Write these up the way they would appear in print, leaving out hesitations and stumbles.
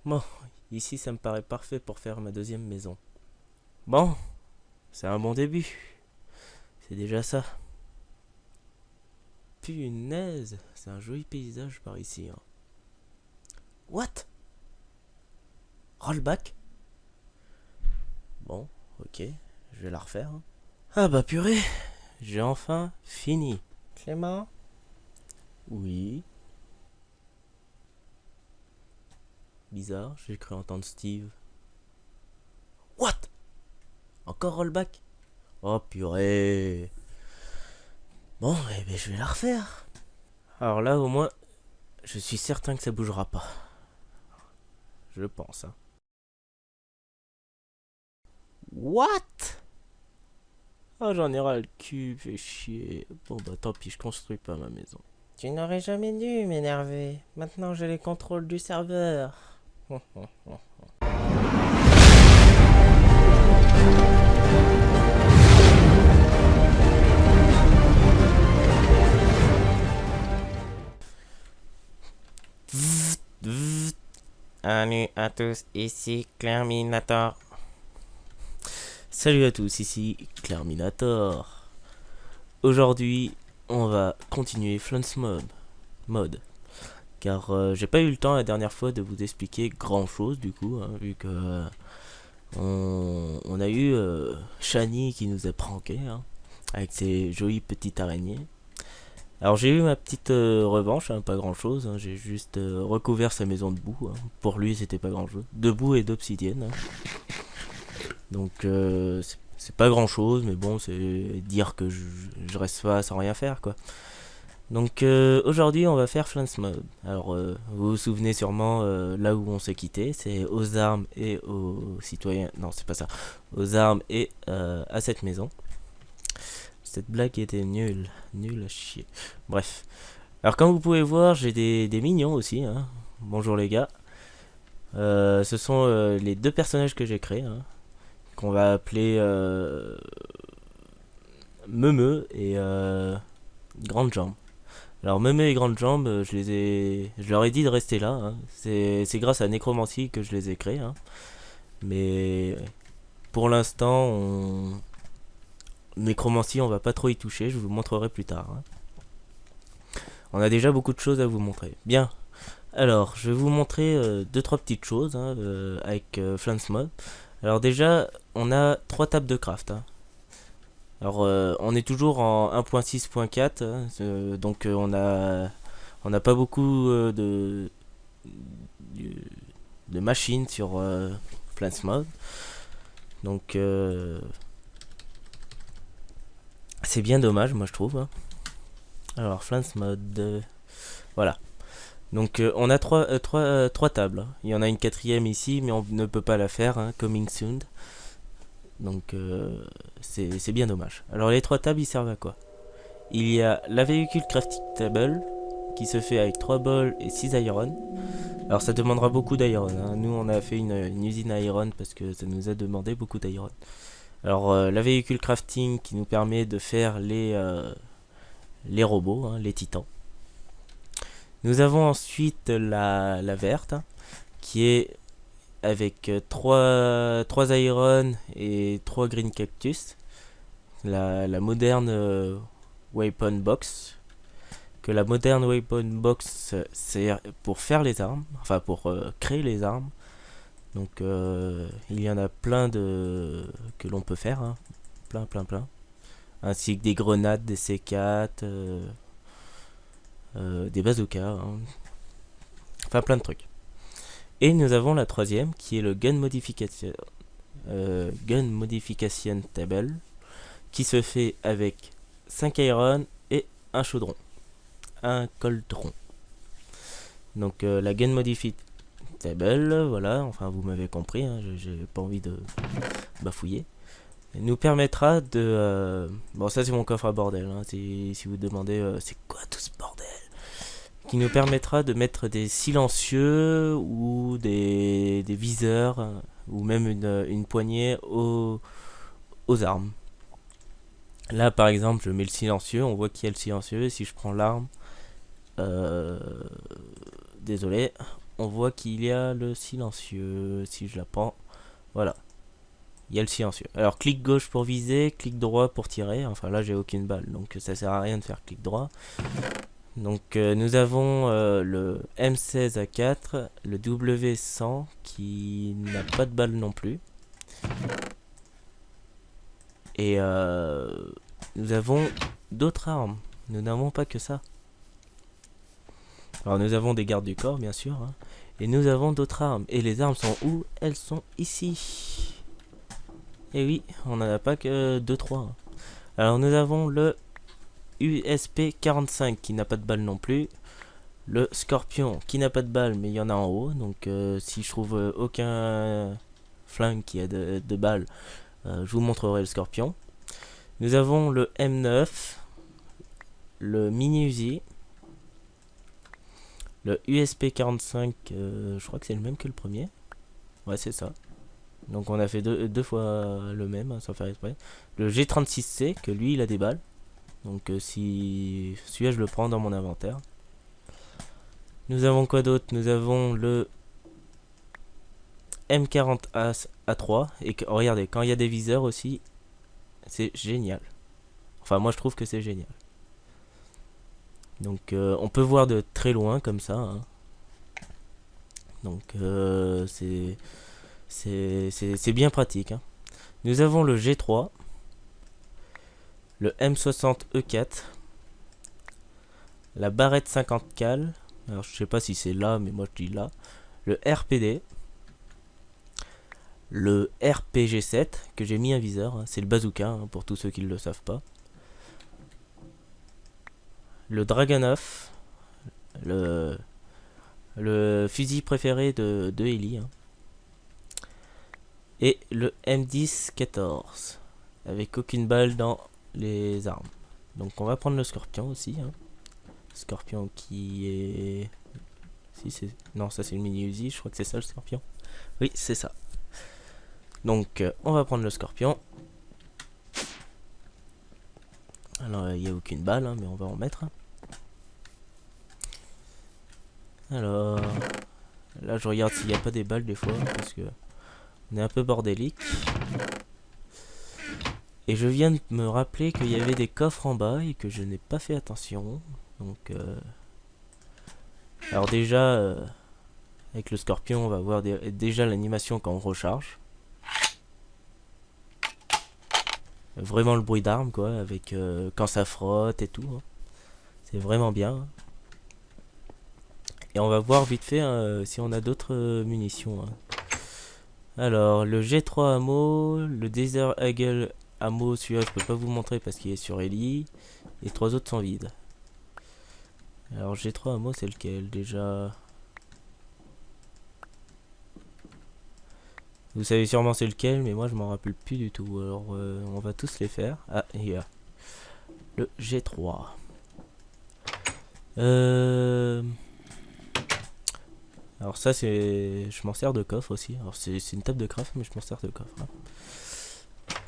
Bon, ici ça me paraît parfait pour faire ma deuxième maison. Bon, c'est un bon début. C'est déjà ça. Punaise, c'est un joli paysage par ici. Hein. What? Rollback? Bon, ok, je vais la refaire. Hein. Ah bah purée, j'ai enfin fini. Clément? Oui. Bizarre, j'ai cru entendre Steve. What? Encore rollback? Oh purée. Bon, eh ben, je vais la refaire. Alors là, au moins, je suis certain que ça bougera pas. Je pense. Hein. What? Oh, j'en ai ras le cul, fait chier. Bon, bah tant pis, je construis pas ma maison. Tu n'aurais jamais dû m'énerver. Maintenant, j'ai les contrôles du serveur. Salut à tous, ici Clairminator. Salut à tous, ici Clairminator. Aujourd'hui, on va continuer Flance Mode. Car j'ai pas eu le temps la dernière fois de vous expliquer grand chose du coup, hein, vu que on a eu Shani qui nous a pranké hein, avec ses jolies petites araignées. Alors j'ai eu ma petite revanche, hein, pas grand chose, hein, j'ai juste recouvert sa maison de boue. Hein. Pour lui c'était pas grand chose. De boue et d'obsidienne. Hein. Donc c'est pas grand chose, mais bon, c'est dire que je reste pas sans rien faire quoi. Donc aujourd'hui on va faire Flance Mode. Alors vous vous souvenez sûrement là où on s'est quitté, c'est aux armes et aux citoyens. Non c'est pas ça. Aux armes et à cette maison. Cette blague était nulle, nulle à chier. Bref. Alors comme vous pouvez voir j'ai des mignons aussi. Hein. Bonjour les gars. Ce sont les deux personnages que j'ai créés. Hein, qu'on va appeler Meumeu et Grande Jambe. Alors Mémé et Grande Jambe, je leur ai dit de rester là. Hein. C'est grâce à Necromancy que je les ai créés. Hein. Mais pour l'instant, Necromancy, on va pas trop y toucher. Je vous montrerai plus tard. Hein. On a déjà beaucoup de choses à vous montrer. Bien. Alors, je vais vous montrer deux trois petites choses hein, avec Flance Mode. Alors déjà, on a trois tables de craft. Hein. Alors, on est toujours en 1.6.4, hein, donc on n'a pas beaucoup de machines sur Plants Mode. Donc, c'est bien dommage, moi je trouve. Hein. Alors, Plants Mode, voilà. Donc, on a trois tables. Hein. Il y en a une quatrième ici, mais on ne peut pas la faire, hein, coming soon. Donc, c'est bien dommage. Alors, les trois tables, ils servent à quoi? Il y a la véhicule crafting table qui se fait avec 3 bols et 6 iron. Alors ça demandera beaucoup d'iron. Hein. Nous on a fait une usine à iron parce que ça nous a demandé beaucoup d'iron. Alors la véhicule crafting qui nous permet de faire les robots, hein, les titans. Nous avons ensuite la verte hein, qui est avec 3 iron et 3 green cactus. La moderne weapon box que la moderne weapon box sert pour faire les armes, enfin pour créer les armes. Donc il y en a plein de que l'on peut faire, hein. Plein, ainsi que des grenades, des C4, des bazookas, hein. Enfin plein de trucs. Et nous avons la troisième qui est le gun modification table, qui se fait avec 5 iron et un chaudron. Un coldron. Donc la gun modify table, voilà, enfin vous m'avez compris, hein, j'ai pas envie de bafouiller. Elle nous permettra de... bon ça c'est mon coffre à bordel, hein, si vous demandez c'est quoi tout ce bordel, qui nous permettra de mettre des silencieux ou des viseurs, ou même une poignée aux armes. Là par exemple je mets le silencieux, on voit qu'il y a le silencieux, si je prends l'arme, désolé, on voit qu'il y a le silencieux. Si je la prends, voilà. Il y a le silencieux. Alors clic gauche pour viser, clic droit pour tirer. Enfin là j'ai aucune balle, donc ça sert à rien de faire clic droit. Donc nous avons le M16A4, le W100 qui n'a pas de balle non plus. Et nous avons d'autres armes. Nous n'avons pas que ça. Alors nous avons des gardes du corps bien sûr. Hein, et nous avons d'autres armes. Et les armes sont où? Elles sont ici. Et oui, on n'en a pas que 2-3. Hein. Alors nous avons le USP-45 qui n'a pas de balle non plus. Le Scorpion qui n'a pas de balle mais il y en a en haut. Donc si je trouve aucun flingue qui a de balles, je vous montrerai le Scorpion. Nous avons le M9, le Mini Uzi, le USP-45, je crois que c'est le même que le premier. Ouais, c'est ça. Donc on a fait deux fois le même, hein, sans faire exprès. Le G36C, que lui il a des balles. Donc si celui-là je le prends dans mon inventaire. Nous avons quoi d'autre? Nous avons le M40A3. Et regardez, quand il y a des viseurs aussi, c'est génial. Enfin moi je trouve que c'est génial. Donc on peut voir de très loin comme ça. Hein. Donc c'est bien pratique. Hein. Nous avons le G3, le M60E4, la barrette 50 cal. Alors je sais pas si c'est là, mais moi je dis là. Le RPD, le RPG7 que j'ai mis un viseur. Hein. C'est le bazooka hein, pour tous ceux qui ne le savent pas. Le Dragunov, le fusil préféré de Ellie. Hein. Et le M10-14 avec aucune balle dans les armes. Donc on va prendre le Scorpion aussi. Hein. Scorpion qui est... Si c'est... Non, ça c'est le mini Uzi, je crois que c'est ça le Scorpion. Oui, c'est ça. Donc on va prendre le Scorpion. Alors il n'y a aucune balle, hein, mais on va en mettre. Alors... Là je regarde s'il n'y a pas des balles des fois, parce que... On est un peu bordélique. Et je viens de me rappeler qu'il y avait des coffres en bas et que je n'ai pas fait attention. Donc... Alors déjà... Avec le Scorpion, on va voir déjà l'animation quand on recharge. Vraiment le bruit d'arme, quoi, avec quand ça frotte et tout. Hein. C'est vraiment bien. Et on va voir vite fait si on a d'autres munitions. Hein. Alors, le G3 ammo, le Desert Eagle ammo, celui-là je peux pas vous montrer parce qu'il est sur Ellie. Et 3 autres sont vides. Alors, G3 ammo, c'est lequel déjà? Vous savez sûrement c'est lequel, mais moi je m'en rappelle plus du tout. Alors on va tous les faire. Ah, il y a le G3. Alors ça c'est... Je m'en sers de coffre aussi. Alors c'est une table de craft, mais je m'en sers de coffre. Hein.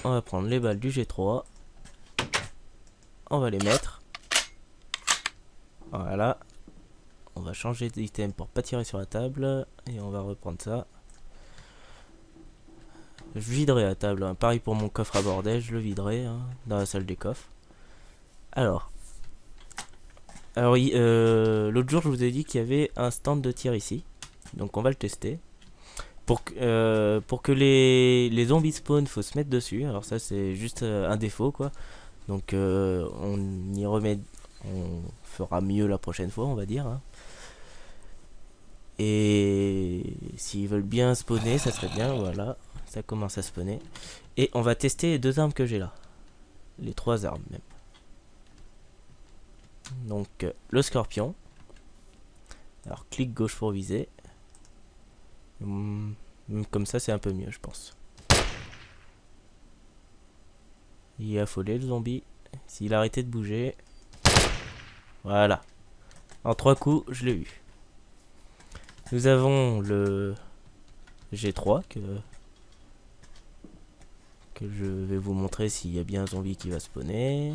On va prendre les balles du G3. On va les mettre. Voilà. On va changer d'item pour pas tirer sur la table. Et on va reprendre ça. Je viderai la table, hein. Pareil pour mon coffre à bordel, je le viderai hein, dans la salle des coffres. Alors l'autre jour je vous ai dit qu'il y avait un stand de tir ici. Donc on va le tester. Pour que les zombies spawn, faut se mettre dessus. Alors ça c'est juste un défaut quoi. Donc on y remet, on fera mieux la prochaine fois on va dire. Hein. Et s'ils veulent bien spawner, ça serait bien, voilà. Ça commence à spawner. Et on va tester les 2 armes que j'ai là. Les 3 armes même. Donc le Scorpion. Alors clic gauche pour viser. Comme ça c'est un peu mieux je pense. Il est affolé le zombie. S'il arrêtait de bouger. Voilà. En 3 coups je l'ai eu. Nous avons le G3 que je vais vous montrer s'il y a bien un zombie qui va spawner.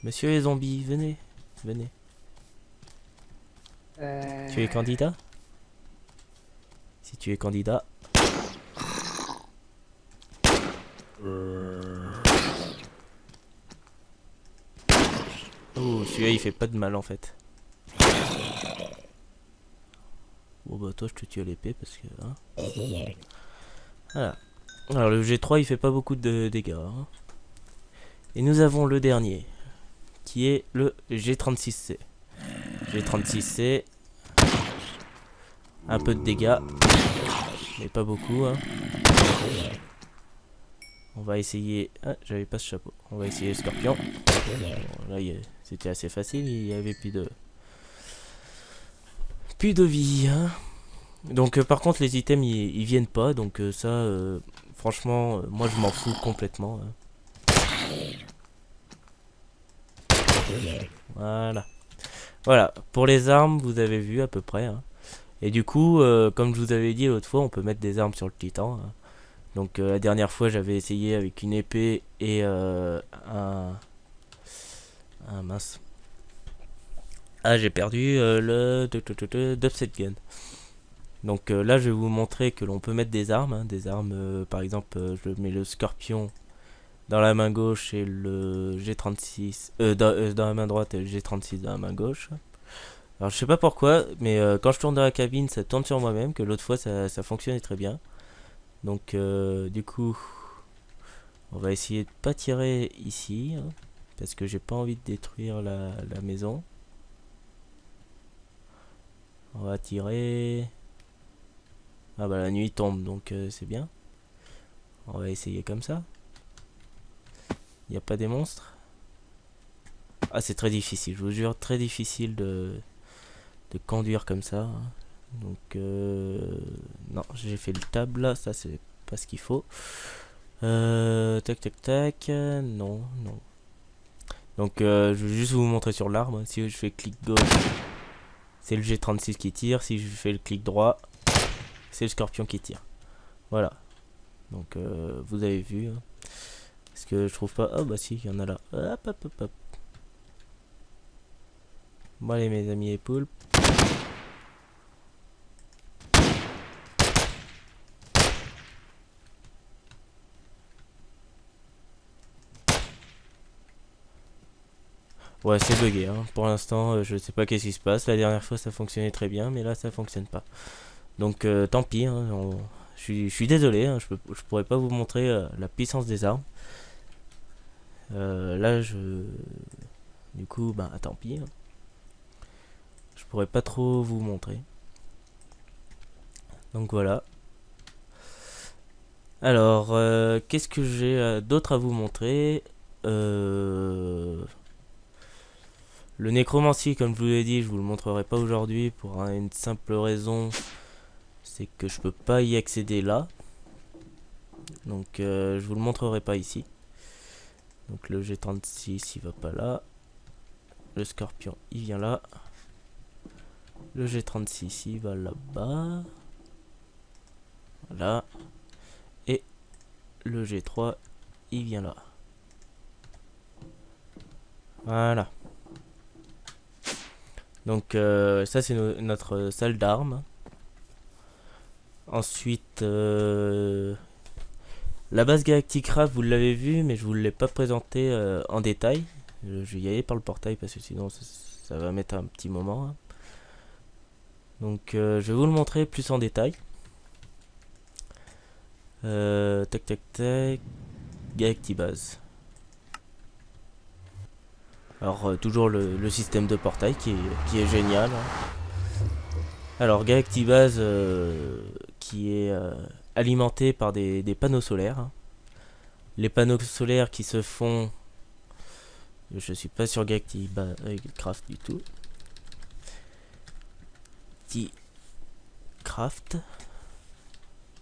Monsieur les zombies, venez, venez. Tu es candidat? Si tu es candidat. Oh, celui-là il fait pas de mal en fait. Bon bah toi je te tue à l'épée parce que... Hein. Voilà. Alors le G3 il fait pas beaucoup de dégâts. Hein. Et nous avons le dernier. Qui est le G36C. G36C. Un peu de dégâts. Mais pas beaucoup. Hein. On va essayer... Ah, j'avais pas ce chapeau. On va essayer le scorpion. Bon, là, c'était assez facile. Il y avait plus de... Plus de vie. Hein. Donc, par contre, les items, ils viennent pas. Donc, ça, franchement, moi, je m'en fous complètement. Hein. Voilà. Voilà. Pour les armes, vous avez vu à peu près. Hein. Et du coup, comme je vous avais dit l'autre fois, on peut mettre des armes sur le titan. Hein. Donc la dernière fois j'avais essayé avec une épée et un mince. Ah j'ai perdu le Dubset Gun. Donc là je vais vous montrer que l'on peut mettre des armes. Hein, des armes par exemple je mets le scorpion dans la main gauche et le G36 dans la main droite et le G36 dans la main gauche. Alors je sais pas pourquoi mais quand je tourne dans la cabine ça tourne sur moi-même, que l'autre fois ça fonctionnait très bien. Donc du coup on va essayer de pas tirer ici hein, parce que j'ai pas envie de détruire la maison. On va tirer. Ah bah la nuit tombe donc c'est bien. On va essayer comme ça. Il n'y a pas des monstres. Ah c'est très difficile, je vous jure, très difficile de conduire comme ça. Hein. Donc non, j'ai fait le tab là, ça c'est pas ce qu'il faut. Tac tac tac, non, non. Donc je vais juste vous montrer sur l'arme. Si je fais clic gauche, c'est le G36 qui tire. Si je fais le clic droit, c'est le scorpion qui tire. Voilà. Donc vous avez vu. Hein. Parce que je trouve pas... Oh bah si, il y en a là. Hop hop hop hop. Bon allez mes amis et poules. Ouais, c'est bugué. Hein. Pour l'instant, je sais pas qu'est-ce qui se passe. La dernière fois, ça fonctionnait très bien, mais là, ça fonctionne pas. Donc, tant pis. Hein, je suis désolé. Hein, je pourrais pas vous montrer la puissance des armes. Là, du coup, bah, tant pis. Hein. Je pourrais pas trop vous montrer. Donc voilà. Alors, qu'est-ce que j'ai d'autre à vous montrer Le nécromancie, comme je vous l'ai dit, je vous le montrerai pas aujourd'hui pour une simple raison, c'est que je peux pas y accéder là. Donc je vous le montrerai pas ici. Donc le G36 il va pas là. Le scorpion il vient là. Le G36 il va là-bas. Voilà. Et le G3 il vient là. Voilà. Donc ça c'est notre salle d'armes. Ensuite la base Galactic Craft vous l'avez vu mais je vous l'ai pas présenté en détail. Je vais y aller par le portail parce que sinon ça va mettre un petit moment. Hein. Donc je vais vous le montrer plus en détail. Tac tac tac. Galactic Base. Alors toujours le système de portail qui est génial. Hein. Alors Galactic Base qui est alimenté par des panneaux solaires. Hein. Les panneaux solaires qui se font... Je suis pas sur Galactic Craft du tout. Craft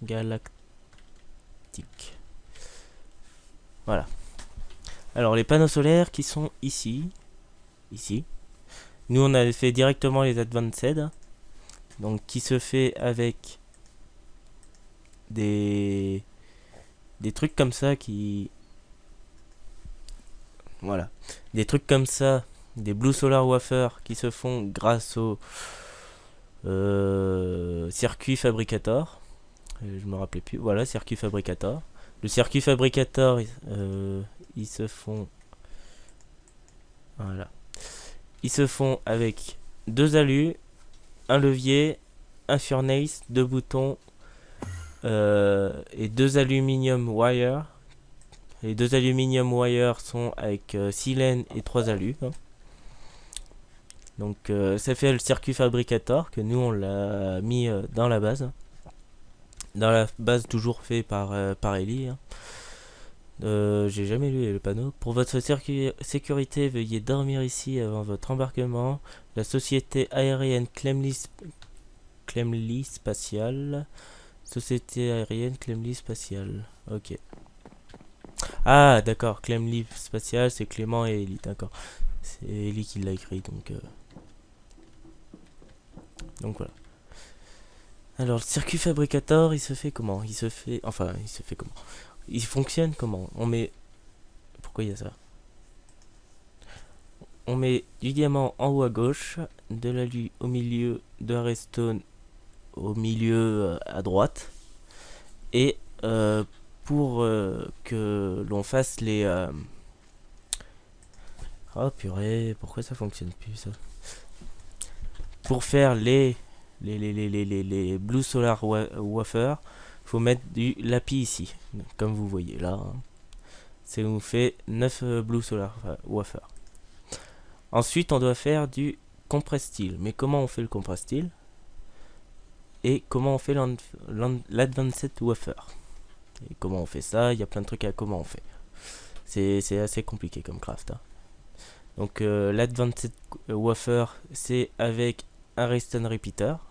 Galactic. Voilà. Alors les panneaux solaires qui sont ici. Ici. Nous on avait fait directement les Advanced. Donc qui se fait avec des trucs comme ça qui... Voilà. Des trucs comme ça, des Blue Solar Wafer qui se font grâce Circuit fabricator. Je me rappelais plus. Voilà, circuit fabricator. Le circuit fabricator, ils se font. Voilà. Ils se font avec deux alus, un levier, un furnace, deux boutons et deux aluminium wire. Les deux aluminium wire sont avec 6 laines et 3 alus. Hein. Donc ça fait le circuit fabricator que nous on l'a mis dans la base. Dans la base toujours fait par Ellie. Hein. J'ai jamais lu le panneau. Pour votre sécurité, veuillez dormir ici avant votre embarquement. La société aérienne Clemly Spatial. Société aérienne Clemly Spatial. Ok. Ah, d'accord. Clemly Spatial, c'est Clément et Ellie. D'accord. C'est Ellie qui l'a écrit, donc voilà. Alors, le circuit fabricator, il se fait comment? Il se fait... Enfin, il se fait comment? Il fonctionne comment? On met... Pourquoi il y a ça? On met du diamant en haut à gauche, de l'alu au milieu, de la redstone au milieu à droite. Et pour que l'on fasse les... Oh purée, pourquoi ça fonctionne plus ça? Pour faire les Blue Solar Wafer, faut mettre du lapis ici, comme vous voyez là. Hein. Ça nous fait 9 Blue Solar Wafer. Ensuite, on doit faire du compress steel. Mais comment on fait le compress steel? Et comment on fait l'advanced wafer? Et comment on fait ça? Il y a plein de trucs à comment on fait. C'est assez compliqué comme craft. Hein. Donc l'advanced wafer, c'est avec un redstone repeater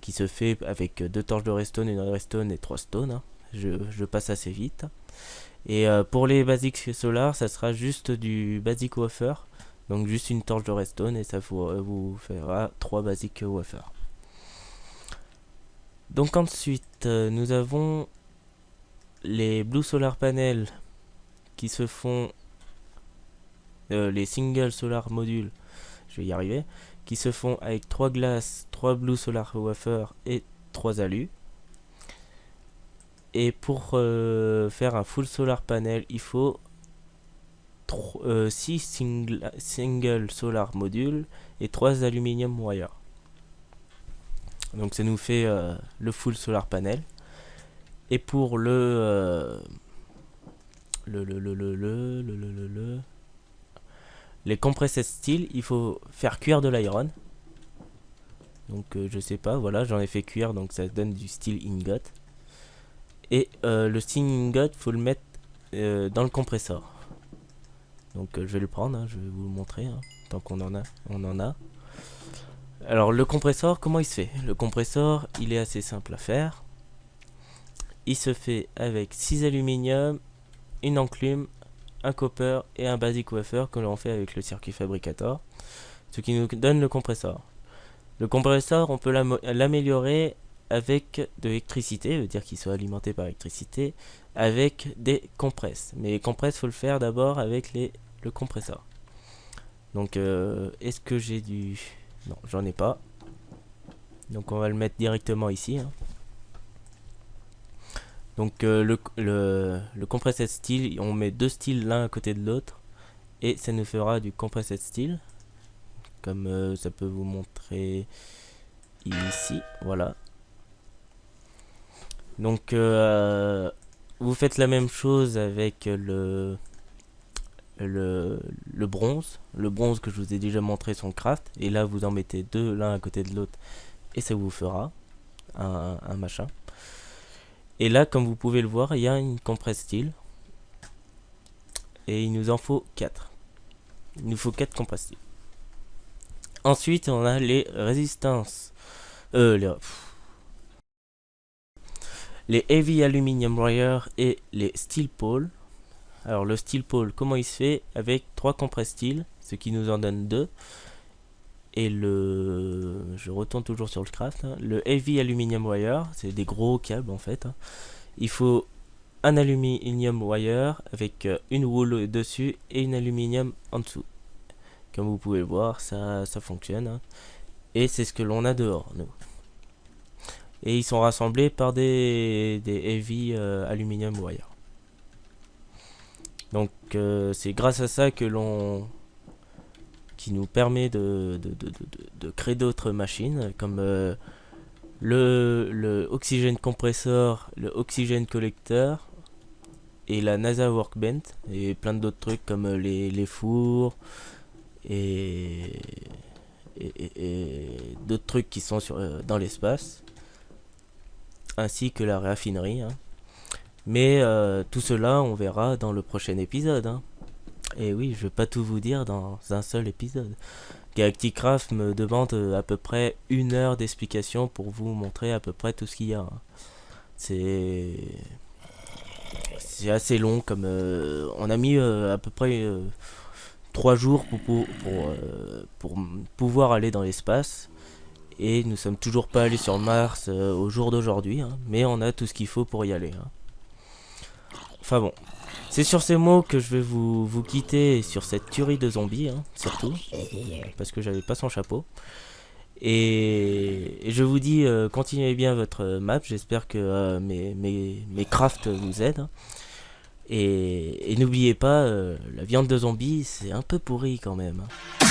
qui se fait avec deux torches de redstone, une redstone et trois stones. Hein. Je passe assez vite. Et pour les basic solar, ça sera juste du basic wafer. Donc juste une torche de redstone et ça vous fera 3 basic wafer. Donc ensuite, nous avons les Blue Solar Panels qui se font les Single Solar Modules, je vais y arriver, qui se font avec 3 glaces, 3 Blue Solar Wafer et 3 alus. Et pour faire un full solar panel, il faut 6 single solar modules et 3 aluminium wire. Donc ça nous fait le full solar panel. Et pour les compressed steel, il faut faire cuire de l'iron. Donc je sais pas, voilà, j'en ai fait cuire, donc ça donne du steel ingot. Et le steel ingot, faut le mettre dans le compresseur. Donc je vais le prendre, hein, je vais vous le montrer, hein, tant qu'on en a, on en a. Alors le compresseur, comment il se fait? Le compresseur, il est assez simple à faire. Il se fait avec 6 aluminium, une enclume, un copper et un basic wafer que l'on fait avec le circuit fabricator. Ce qui nous donne le compresseur. Le compresseur, on peut l'améliorer avec de l'électricité, veut dire qu'il soit alimenté par l'électricité, avec des compresses. Mais les compresses, faut le faire d'abord avec le compresseur. Donc, est-ce que j'ai du... Non, j'en ai pas. Donc, on va le mettre directement ici. Hein. Donc, le compressed steel, on met deux styles l'un à côté de l'autre. Et ça nous fera du compressed steel. Comme ça peut vous montrer ici. Voilà. Donc, vous faites la même chose avec le bronze. Le bronze que je vous ai déjà montré son craft. Et là, vous en mettez deux l'un à côté de l'autre. Et ça vous fera un machin. Et là, comme vous pouvez le voir, il y a une compress steel. Et il nous en faut 4. Il nous faut 4 compress steel. Ensuite, on a les résistances. Les heavy aluminium wire et les steel pole. Alors le steel pole, comment il se fait? Avec 3 compress steel, ce qui nous en donne 2. Et je retourne toujours sur le craft. Hein. Le heavy aluminium wire, c'est des gros câbles en fait. Hein. Il faut un aluminium wire avec une wool dessus et une aluminium en dessous. Comme vous pouvez le voir, ça fonctionne. Hein. Et c'est ce que l'on a dehors, nous. Et ils sont rassemblés par des heavy aluminium wire. Donc c'est grâce à ça que l'on qui nous permet de créer d'autres machines comme le oxygène compresseur, le oxygène collecteur et la NASA Workbench et plein d'autres trucs comme les fours et, et d'autres trucs qui sont dans l'espace ainsi que la raffinerie, hein. Mais tout cela on verra dans le prochain épisode, hein. Et oui, je vais pas tout vous dire dans un seul épisode. Galacticraft me demande à peu près 1 heure d'explication pour vous montrer à peu près tout ce qu'il y a, hein. C'est c'est assez long comme on a mis à peu près 3 jours pour pouvoir aller dans l'espace et nous sommes toujours pas allés sur Mars au jour d'aujourd'hui, hein, mais on a tout ce qu'il faut pour y aller, hein. Enfin bon, c'est sur ces mots que je vais vous quitter sur cette tuerie de zombies, hein, surtout parce que j'avais pas son chapeau. Et je vous dis, continuez bien votre map. J'espère que mes crafts vous aident, hein. Et n'oubliez pas, la viande de zombie, c'est un peu pourri quand même, hein.